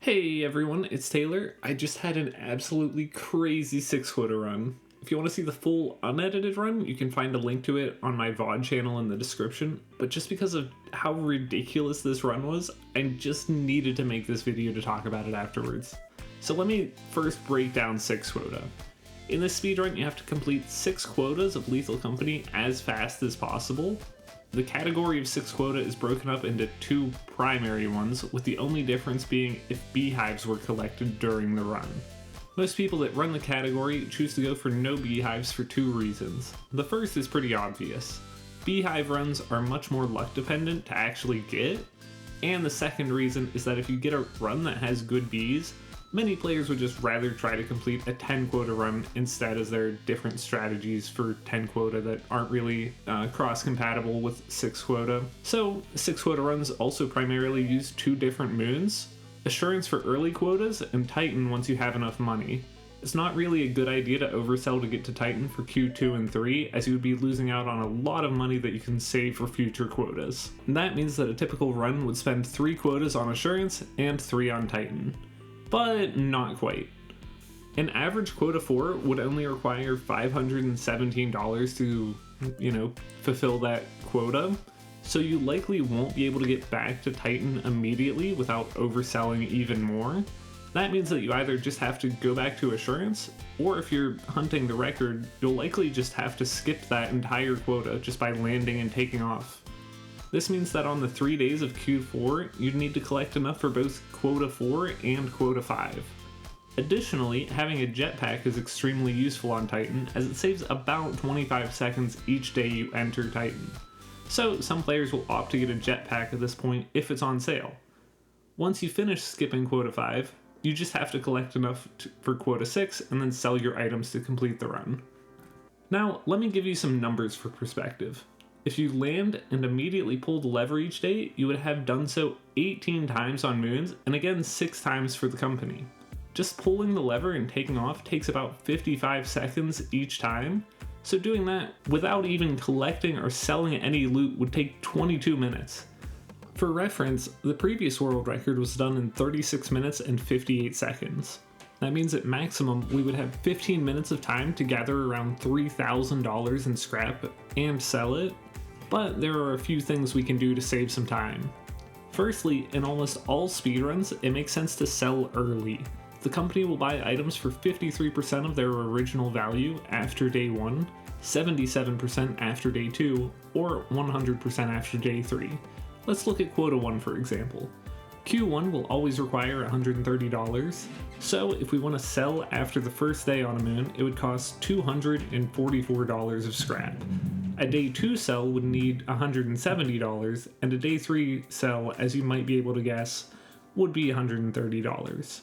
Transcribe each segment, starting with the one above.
Hey everyone, it's Taylor. I just had an absolutely crazy 6 quota run. If you want to see the full unedited run, you can find a link to it on my VOD channel in the description, but just because of how ridiculous this run was, I just needed to make this video to talk about it afterwards. So let me first break down 6 quota. In this speedrun, you have to complete 6 quotas of Lethal Company as fast as possible. The category of 6 quota is broken up into 2 primary ones, with the only difference being if beehives were collected during the run. Most people that run the category choose to go for no beehives for 2 reasons. The first is pretty obvious. Beehive runs are much more luck dependent to actually get, and the second reason is that if you get a run that has good bees, many players would just rather try to complete a 10 quota run instead, as there are different strategies for 10 quota that aren't really cross-compatible with 6 quota. So 6 quota runs also primarily use 2 different moons, Assurance for early quotas and Titan once you have enough money. It's not really a good idea to oversell to get to Titan for Q2 and 3, as you would be losing out on a lot of money that you can save for future quotas. And that means that a typical run would spend 3 quotas on Assurance and 3 on Titan. But not quite. An average quota 4 would only require $517 to, fulfill that quota, so you likely won't be able to get back to Titan immediately without overselling even more. That means that you either just have to go back to Assurance, or if you're hunting the record, you'll likely just have to skip that entire quota just by landing and taking off. This means that on the 3 days of Q4, you'd need to collect enough for both Quota 4 and Quota 5. Additionally, having a jetpack is extremely useful on Titan, as it saves about 25 seconds each day you enter Titan. So some players will opt to get a jetpack at this point if it's on sale. Once you finish skipping Quota 5, you just have to collect enough for Quota 6 and then sell your items to complete the run. Now, let me give you some numbers for perspective. If you land and immediately pull the lever each day, you would have done so 18 times on moons, and again 6 times for the company. Just pulling the lever and taking off takes about 55 seconds each time, so doing that without even collecting or selling any loot would take 22 minutes. For reference, the previous world record was done in 36 minutes and 58 seconds. That means at maximum we would have 15 minutes of time to gather around $3,000 in scrap and sell it, but there are a few things we can do to save some time. Firstly, in almost all speedruns, it makes sense to sell early. The company will buy items for 53% of their original value after day 1, 77% after day 2, or 100% after day 3. Let's look at Quota 1 for example. Q1 will always require $130, so if we want to sell after the first day on a moon, it would cost $244 of scrap. A day 2 sell would need $170, and a day 3 sell, as you might be able to guess, would be $130.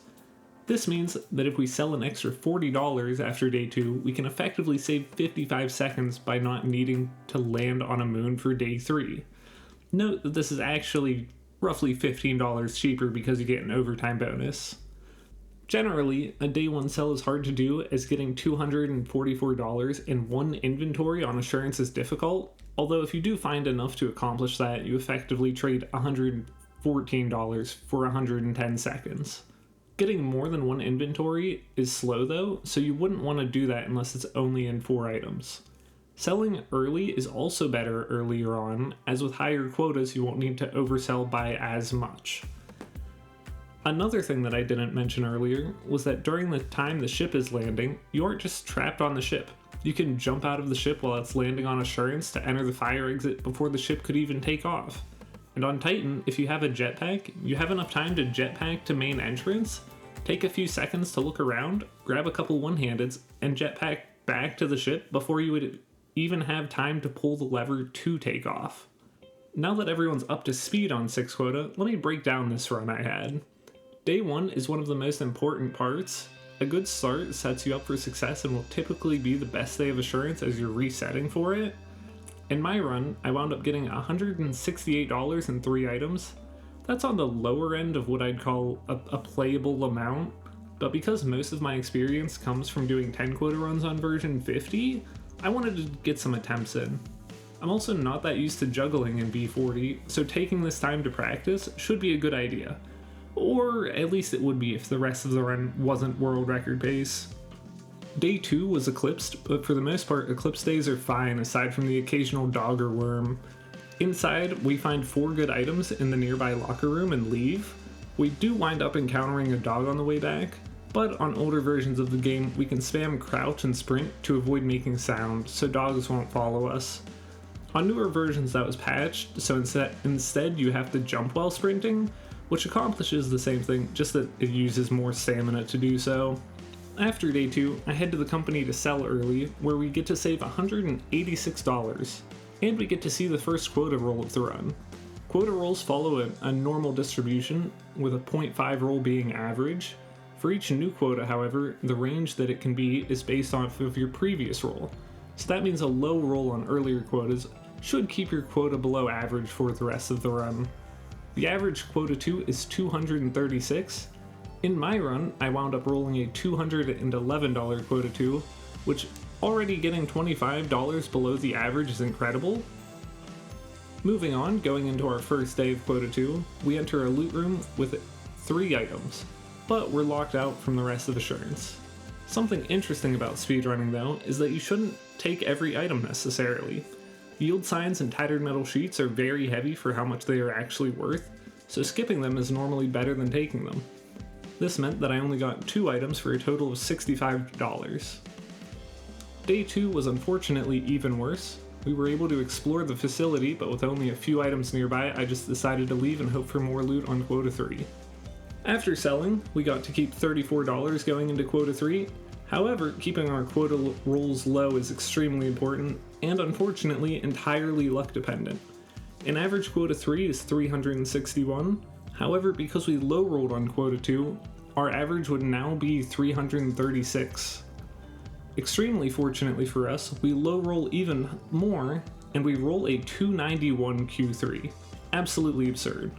This means that if we sell an extra $40 after day 2, we can effectively save 55 seconds by not needing to land on a moon for day 3. Note that this is actually roughly $15 cheaper because you get an overtime bonus. Generally, a day 1 sell is hard to do, as getting $244 in one inventory on Assurance is difficult, although if you do find enough to accomplish that, you effectively trade $114 for 110 seconds. Getting more than one inventory is slow though, so you wouldn't want to do that unless it's only in 4 items. Selling early is also better earlier on, as with higher quotas you won't need to oversell by as much. Another thing that I didn't mention earlier was that during the time the ship is landing, you aren't just trapped on the ship. You can jump out of the ship while it's landing on Assurance to enter the fire exit before the ship could even take off. And on Titan, if you have a jetpack, you have enough time to jetpack to main entrance, take a few seconds to look around, grab a couple one-handeds, and jetpack back to the ship before you would even have time to pull the lever to take off. Now that everyone's up to speed on 6 quota, let me break down this run I had. Day 1 is one of the most important parts. A good start sets you up for success and will typically be the best day of Assurance as you're resetting for it. In my run, I wound up getting $168 in 3 items. That's on the lower end of what I'd call a playable amount, but because most of my experience comes from doing 10 quota runs on version 50, I wanted to get some attempts in. I'm also not that used to juggling in B40, so taking this time to practice should be a good idea. or at least it would be if the rest of the run wasn't world record pace. Day 2 was eclipsed, but for the most part, eclipse days are fine aside from the occasional dog or worm. Inside, we find 4 good items in the nearby locker room and leave. We do wind up encountering a dog on the way back, but on older versions of the game, we can spam crouch and sprint to avoid making sound, so dogs won't follow us. On newer versions that was patched, so instead you have to jump while sprinting, which accomplishes the same thing, just that it uses more stamina to do so. After day 2, I head to the company to sell early, where we get to save $186, and we get to see the first quota roll of the run. Quota rolls follow a normal distribution, with a 0.5 roll being average. For each new quota, however, the range that it can be is based off of your previous roll, so that means a low roll on earlier quotas should keep your quota below average for the rest of the run. The average quota 2 is 236. In my run, I wound up rolling a $211 quota 2, which already getting $25 below the average is incredible. Moving on, going into our first day of quota 2, we enter a loot room with 3 items, but we're locked out from the rest of Assurance. Something interesting about speedrunning though is that you shouldn't take every item necessarily. Yield signs and tattered metal sheets are very heavy for how much they are actually worth, so skipping them is normally better than taking them. This meant that I only got 2 items for a total of $65. Day 2 was unfortunately even worse. We were able to explore the facility, but with only a few items nearby, I just decided to leave and hope for more loot on Quota 3. After selling, we got to keep $34 going into Quota 3. However, keeping our quota rolls low is extremely important, and unfortunately entirely luck dependent. An average Quota 3 is 361. However, because we low rolled on Quota 2, our average would now be 336. Extremely fortunately for us, we low roll even more, and we roll a 291 Q3. Absolutely absurd.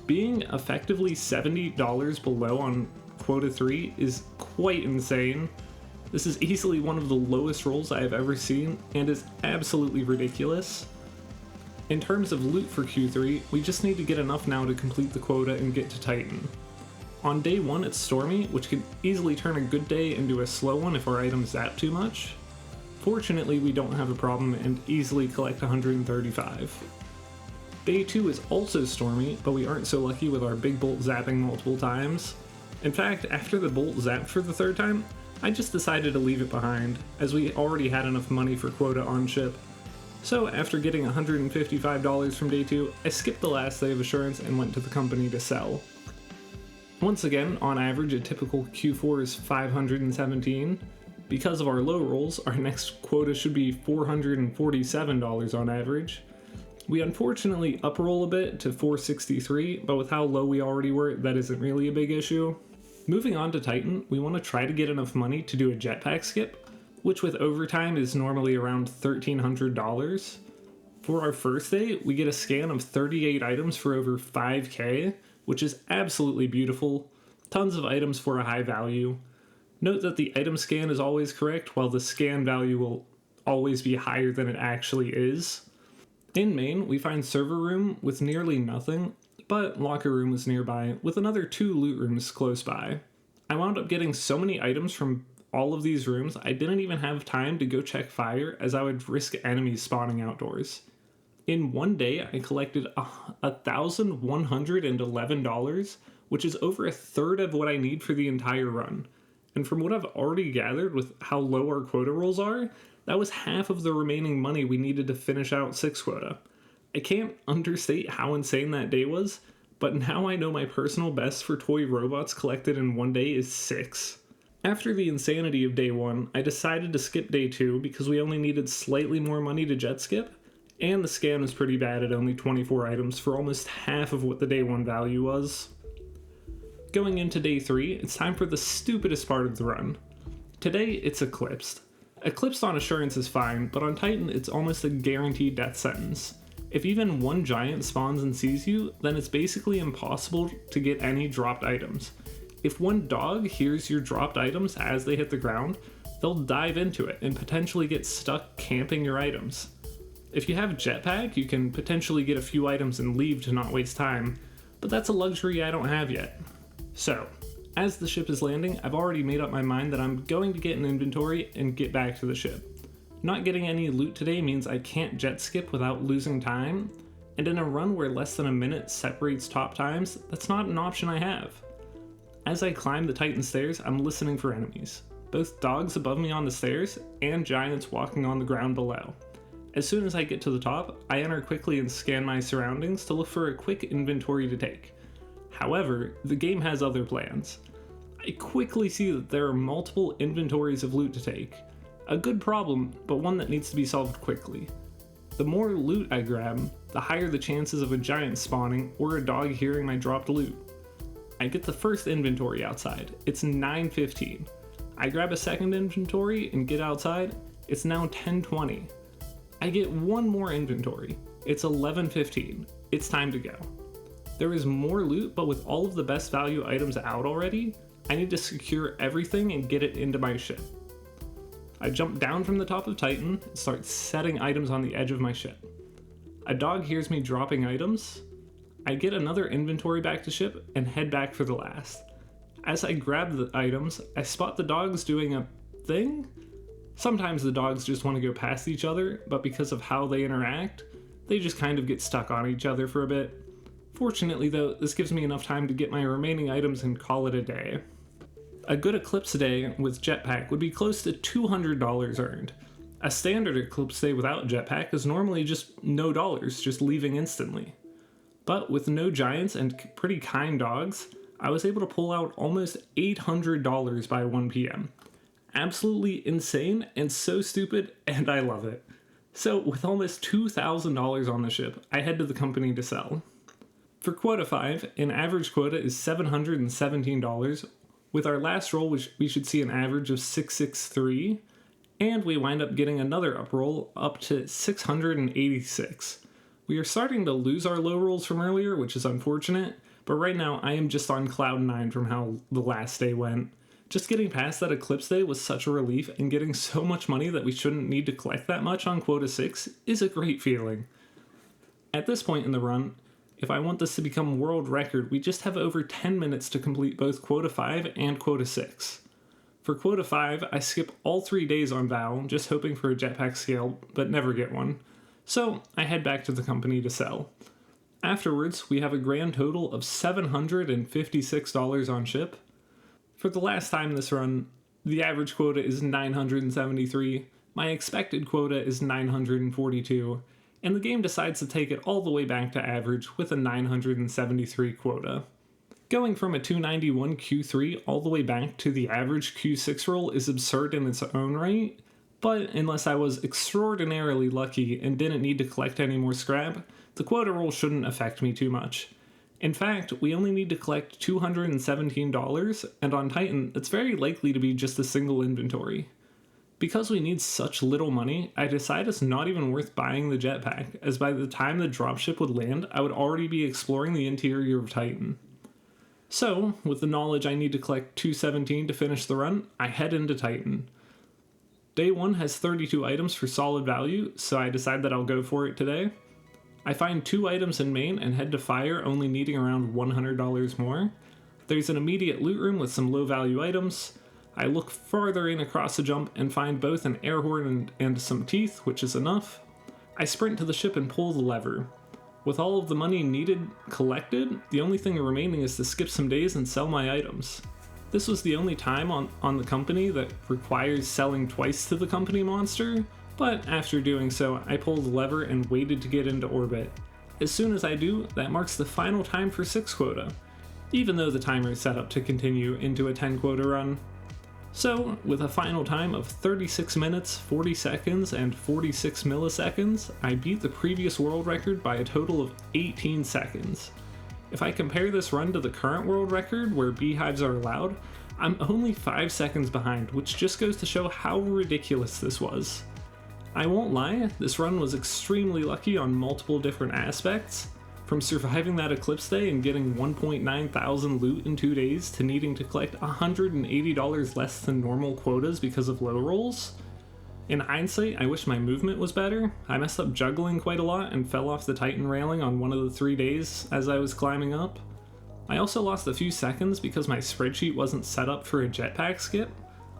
Being effectively $70 below on Quota 3 is quite insane. This is easily one of the lowest rolls I have ever seen, and is absolutely ridiculous. In terms of loot for Q3, we just need to get enough now to complete the quota and get to Titan. On day 1 it's stormy, which can easily turn a good day into a slow one if our items zap too much. Fortunately, we don't have a problem and easily collect 135. Day 2 is also stormy, but we aren't so lucky with our big bolt zapping multiple times. In fact, after the bolt zapped for the 3rd time, I just decided to leave it behind, as we already had enough money for quota on ship. So after getting $155 from day 2, I skipped the last day of Assurance and went to the company to sell. Once again, on average, a typical Q4 is 517. Because of our low rolls, our next quota should be $447 on average. We unfortunately uproll a bit to 463, but with how low we already were, that isn't really a big issue. Moving on to Titan, we want to try to get enough money to do a jetpack skip, which with overtime is normally around $1,300. For our first day, we get a scan of 38 items for over 5k, which is absolutely beautiful. Tons of items for a high value. Note that the item scan is always correct, while the scan value will always be higher than it actually is. In main, we find server room with nearly nothing, but locker room was nearby, with another 2 loot rooms close by. I wound up getting so many items from all of these rooms, I didn't even have time to go check fire, as I would risk enemies spawning outdoors. In one day, I collected $1,111, which is over a third of what I need for the entire run. And from what I've already gathered with how low our quota rolls are, that was half of the remaining money we needed to finish out 6 quota. I can't understate how insane that day was, but now I know my personal best for toy robots collected in one day is 6. After the insanity of day 1, I decided to skip day 2 because we only needed slightly more money to jet skip, and the scan was pretty bad at only 24 items for almost half of what the day 1 value was. Going into day 3, it's time for the stupidest part of the run. Today, it's Eclipsed. Eclipsed on Assurance is fine, but on Titan, it's almost a guaranteed death sentence. If even one giant spawns and sees you, then it's basically impossible to get any dropped items. If one dog hears your dropped items as they hit the ground, they'll dive into it and potentially get stuck camping your items. If you have jetpack, you can potentially get a few items and leave to not waste time, but that's a luxury I don't have yet. So, as the ship is landing, I've already made up my mind that I'm going to get an inventory and get back to the ship. Not getting any loot today means I can't jet skip without losing time, and in a run where less than a minute separates top times, that's not an option I have. As I climb the Titan stairs, I'm listening for enemies, both dogs above me on the stairs and giants walking on the ground below. As soon as I get to the top, I enter quickly and scan my surroundings to look for a quick inventory to take. However, the game has other plans. I quickly see that there are multiple inventories of loot to take. A good problem, but one that needs to be solved quickly. The more loot I grab, the higher the chances of a giant spawning or a dog hearing my dropped loot. I get the first inventory outside. It's 9:15. I grab a second inventory and get outside. It's now 10:20. I get one more inventory. It's 11:15. It's time to go. There is more loot, but with all of the best value items out already, I need to secure everything and get it into my ship. I jump down from the top of Titan and start setting items on the edge of my ship. A dog hears me dropping items. I get another inventory back to ship and head back for the last. As I grab the items, I spot the dogs doing a thing. Sometimes the dogs just want to go past each other, but because of how they interact, they just kind of get stuck on each other for a bit. Fortunately though, this gives me enough time to get my remaining items and call it a day. A good Eclipse day with Jetpack would be close to $200 earned. A standard Eclipse day without Jetpack is normally just no dollars, just leaving instantly. But with no giants and pretty kind dogs, I was able to pull out almost $800 by 1 p.m. Absolutely insane and so stupid, and I love it. So with almost $2,000 on the ship, I head to the company to sell. For Quota 5, an average quota is $717. With our last roll, we should see an average of 663, and we wind up getting another up roll up to 686. We are starting to lose our low rolls from earlier, which is unfortunate, but right now I am just on cloud 9 from how the last day went. Just getting past that Eclipse day was such a relief, and getting so much money that we shouldn't need to collect that much on Quota 6 is a great feeling. At this point in the run, if I want this to become world record, we just have over 10 minutes to complete both Quota 5 and Quota 6. For Quota 5, I skip all 3 days on Vow, just hoping for a jetpack scale, but never get one. So I head back to the company to sell. Afterwards, we have a grand total of $756 on ship. For the last time this run, the average quota is 973, my expected quota is 942, and the game decides to take it all the way back to average with a 973 quota. Going from a 291 Q3 all the way back to the average Q6 roll is absurd in its own right, but unless I was extraordinarily lucky and didn't need to collect any more scrap, the quota roll shouldn't affect me too much. In fact, we only need to collect $217, and on Titan, it's very likely to be just a single inventory. Because we need such little money, I decide it's not even worth buying the jetpack, as by the time the dropship would land, I would already be exploring the interior of Titan. So, with the knowledge I need to collect 217 to finish the run, I head into Titan. Day 1 has 32 items for solid value, so I decide that I'll go for it today. I find 2 items in main and head to fire, only needing around $100 more. There's an immediate loot room with some low value items. I look farther in across the jump and find both an air horn and some teeth, which is enough. I sprint to the ship and pull the lever. With all of the money needed collected, the only thing remaining is to skip some days and sell my items. This was the only time on the company that requires selling twice to the company monster, but after doing so, I pulled the lever and waited to get into orbit. As soon as I do, that marks the final time for 6 quota, even though the timer is set up to continue into a 10 quota run. So, with a final time of 36 minutes, 40 seconds, and 46 milliseconds, I beat the previous world record by a total of 18 seconds. If I compare this run to the current world record, where beehives are allowed, I'm only 5 seconds behind, which just goes to show how ridiculous this was. I won't lie, this run was extremely lucky on multiple different aspects, from surviving that Eclipse day and getting 1.9 thousand loot in 2 days to needing to collect $180 less than normal quotas because of low rolls. In hindsight, I wish my movement was better. I messed up juggling quite a lot and fell off the Titan railing on one of the 3 days as I was climbing up. I also lost a few seconds because my spreadsheet wasn't set up for a jetpack skip,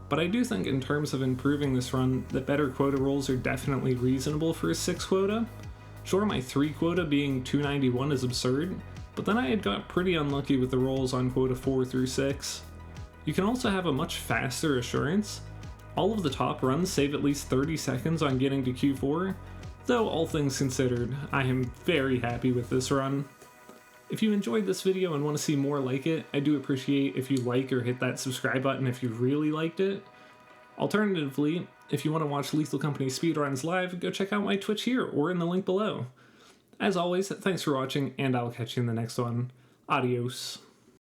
but I do think in terms of improving this run, the better quota rolls are definitely reasonable for a 6 quota. Sure, my 3 quota being 291 is absurd, but then I had got pretty unlucky with the rolls on quota 4 through 6. You can also have a much faster assurance. All of the top runs save at least 30 seconds on getting to Q4, though all things considered, I am very happy with this run. If you enjoyed this video and want to see more like it, I do appreciate if you like or hit that subscribe button if you really liked it. Alternatively, if you want to watch Lethal Company speedruns live, go check out my Twitch here or in the link below. As always, thanks for watching, and I'll catch you in the next one. Adios.